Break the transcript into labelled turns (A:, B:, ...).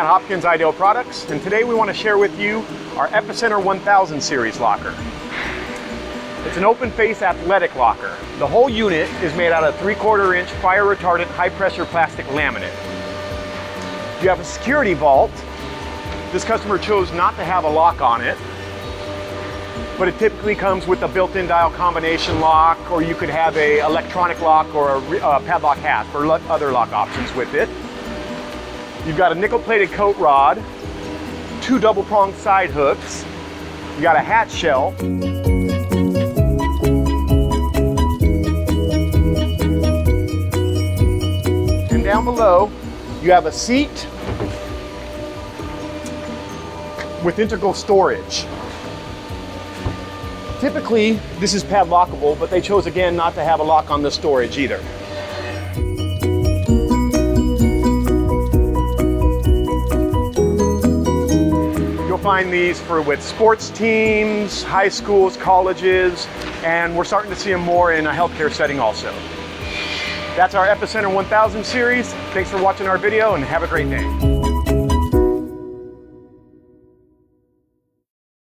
A: Matt Hopkins, Ideal Products, and today we want to share with you our Epicenter 1000 series locker. It's an open face athletic locker. The whole unit is made out of 3/4 inch fire retardant high pressure plastic laminate. You have a security vault. This customer chose not to have a lock on it, but it typically comes with a built-in dial combination lock, or you could have a electronic lock or a padlock hasp or other lock options with it. You've got a nickel-plated coat rod, 2 double-pronged side hooks. You got a hatch shell. And down below, you have a seat with integral storage. Typically, this is padlockable, but they chose again not to have a lock on the storage either. You'll find these with sports teams, high schools, colleges, and we're starting to see them more in a healthcare setting also. That's our Epicenter 1000 series. Thanks for watching our video and have a great day.